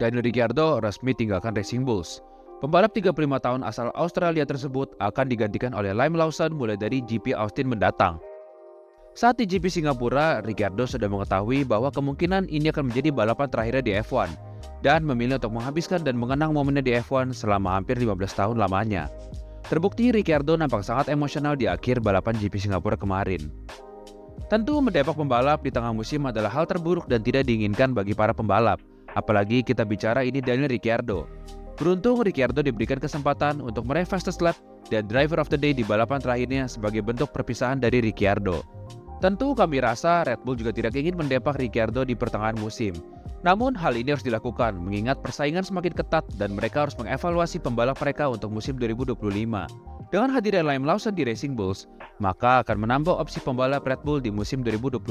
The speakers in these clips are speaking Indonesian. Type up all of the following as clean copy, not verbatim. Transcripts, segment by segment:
Daniel Ricciardo resmi tinggalkan Racing Bulls. Pembalap 35 tahun asal Australia tersebut akan digantikan oleh Liam Lawson mulai dari GP Austin mendatang. Saat di GP Singapura, Ricciardo sudah mengetahui bahwa kemungkinan ini akan menjadi balapan terakhirnya di F1 dan memilih untuk menghabiskan dan mengenang momennya di F1 selama hampir 15 tahun lamanya. Terbukti Ricciardo nampak sangat emosional di akhir balapan GP Singapura kemarin. Tentu mendepak pembalap di tengah musim adalah hal terburuk dan tidak diinginkan bagi para pembalap. Apalagi kita bicara ini Daniel Ricciardo. Beruntung Ricciardo diberikan kesempatan untuk meraih fastest lap dan driver of the day di balapan terakhirnya sebagai bentuk perpisahan dari Ricciardo. Tentu kami rasa Red Bull juga tidak ingin mendepak Ricciardo di pertengahan musim. Namun hal ini harus dilakukan mengingat persaingan semakin ketat dan mereka harus mengevaluasi pembalap mereka untuk musim 2025. Dengan hadirnya Liam Lawson di Racing Bulls, maka akan menambah opsi pembalap Red Bull di musim 2025.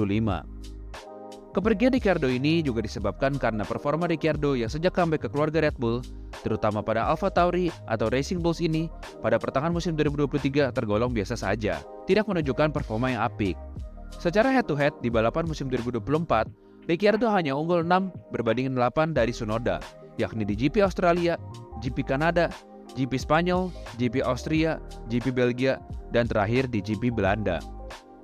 Kepergian Ricciardo ini juga disebabkan karena performa Ricciardo yang sejak comeback ke keluarga Red Bull, terutama pada AlphaTauri atau Racing Bulls ini, pada pertengahan musim 2023 tergolong biasa saja, tidak menunjukkan performa yang apik. Secara head-to-head di balapan musim 2024, Ricciardo hanya unggul 6 berbanding 8 dari Tsunoda, yakni di GP Australia, GP Kanada, GP Spanyol, GP Austria, GP Belgia, dan terakhir di GP Belanda.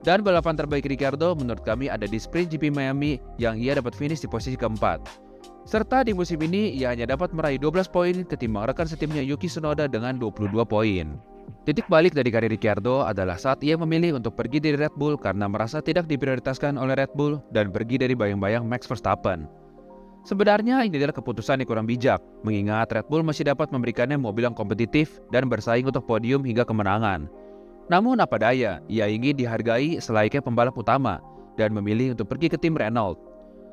Dan balapan terbaik Ricciardo menurut kami ada di Sprint GP Miami yang ia dapat finish di posisi keempat. Serta di musim ini ia hanya dapat meraih 12 poin ketimbang rekan setimnya Yuki Tsunoda dengan 22 poin. Titik balik dari karir Ricciardo adalah saat ia memilih untuk pergi dari Red Bull karena merasa tidak diprioritaskan oleh Red Bull dan pergi dari bayang-bayang Max Verstappen. Sebenarnya ini adalah keputusan yang kurang bijak, mengingat Red Bull masih dapat memberikannya mobil yang kompetitif dan bersaing untuk podium hingga kemenangan. Namun apa daya, ia ingin dihargai selayaknya pembalap utama dan memilih untuk pergi ke tim Renault.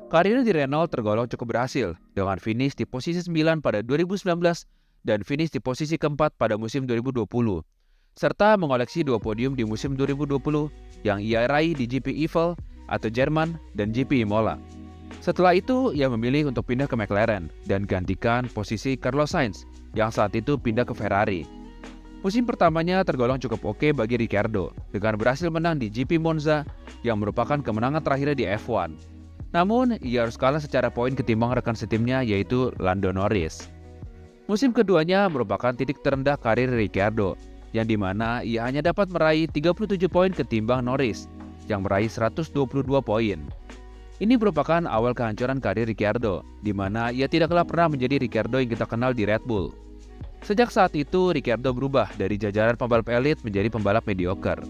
Karirnya di Renault tergolong cukup berhasil dengan finish di posisi 9 pada 2019 dan finish di posisi keempat pada musim 2020, serta mengoleksi 2 podium di musim 2020 yang ia raih di GP Eiffel atau Jerman dan GP Imola. Setelah itu, ia memilih untuk pindah ke McLaren dan gantikan posisi Carlos Sainz yang saat itu pindah ke Ferrari. Musim pertamanya tergolong cukup oke bagi Ricciardo dengan berhasil menang di GP Monza yang merupakan kemenangan terakhirnya di F1. Namun, ia harus kalah secara poin ketimbang rekan setimnya yaitu Lando Norris. Musim keduanya merupakan titik terendah karir Ricciardo, yang dimana ia hanya dapat meraih 37 poin ketimbang Norris yang meraih 122 poin. Ini merupakan awal kehancuran karir Ricciardo, di mana ia tidaklah pernah menjadi Ricciardo yang kita kenal di Red Bull. Sejak saat itu, Ricciardo berubah dari jajaran pembalap elit menjadi pembalap mediocre.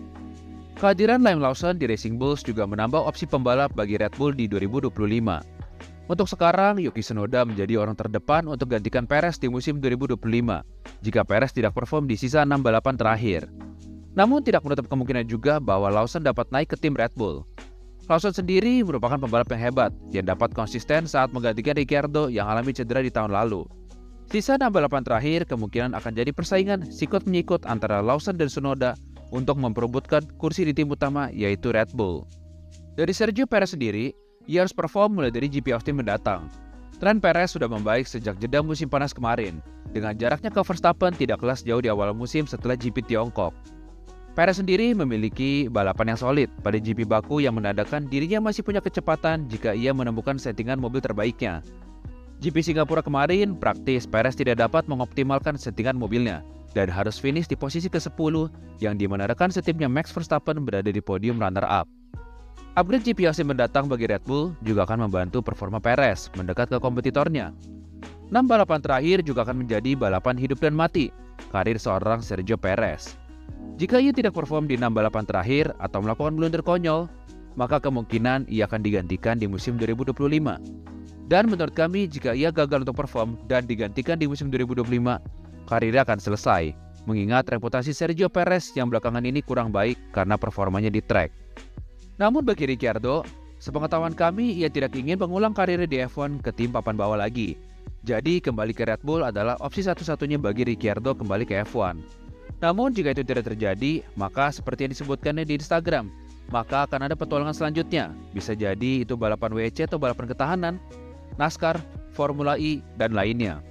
Kehadiran Liam Lawson di Racing Bulls juga menambah opsi pembalap bagi Red Bull di 2025. Untuk sekarang, Yuki Tsunoda menjadi orang terdepan untuk gantikan Perez di musim 2025 jika Perez tidak perform di sisa 6 balapan terakhir. Namun tidak menutup kemungkinan juga bahwa Lawson dapat naik ke tim Red Bull. Lawson sendiri merupakan pembalap yang hebat yang dapat konsisten saat menggantikan Ricciardo yang alami cedera di tahun lalu. Sisa 6 balapan terakhir kemungkinan akan jadi persaingan sikut-menyikut antara Lawson dan Tsunoda untuk memperebutkan kursi di tim utama yaitu Red Bull. Dari Sergio Perez sendiri, ia harus perform mulai dari GP Austin mendatang. Tren Perez sudah membaik sejak jeda musim panas kemarin, dengan jaraknya ke Verstappen tidak kalah jauh di awal musim setelah GP Tiongkok. Perez sendiri memiliki balapan yang solid pada GP Baku yang menandakan dirinya masih punya kecepatan jika ia menemukan settingan mobil terbaiknya. GP Singapura kemarin praktis Perez tidak dapat mengoptimalkan settingan mobilnya dan harus finish di posisi ke-10 yang dimana rekan setimnya Max Verstappen berada di podium runner-up. Upgrade GP Austin mendatang bagi Red Bull juga akan membantu performa Perez mendekat ke kompetitornya. 6 balapan terakhir juga akan menjadi balapan hidup dan mati karir seorang Sergio Perez. Jika ia tidak perform di 6 balapan terakhir atau melakukan blunder konyol, maka kemungkinan ia akan digantikan di musim 2025. Dan menurut kami, jika ia gagal untuk perform dan digantikan di musim 2025, karirnya akan selesai, mengingat reputasi Sergio Perez yang belakangan ini kurang baik karena performanya di track. Namun bagi Ricciardo, sepengetahuan kami, ia tidak ingin mengulang karirnya di F1 ke tim papan bawah lagi. Jadi kembali ke Red Bull adalah opsi satu-satunya bagi Ricciardo kembali ke F1. Namun jika itu tidak terjadi, maka seperti yang disebutkannya di Instagram, maka akan ada petualangan selanjutnya. Bisa jadi itu balapan WEC atau balapan ketahanan, NASCAR, Formula E, dan lainnya.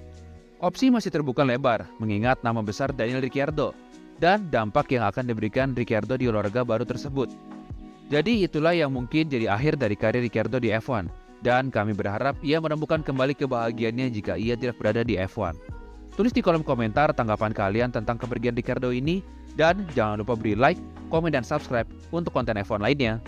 Opsi masih terbuka lebar, mengingat nama besar Daniel Ricciardo, dan dampak yang akan diberikan Ricciardo di olahraga baru tersebut. Jadi itulah yang mungkin jadi akhir dari karir Ricciardo di F1, dan kami berharap ia menemukan kembali kebahagiaannya jika ia tidak berada di F1. Tulis di kolom komentar tanggapan kalian tentang kepergian Ricciardo ini, dan jangan lupa beri like, komen, dan subscribe untuk konten F1 lainnya.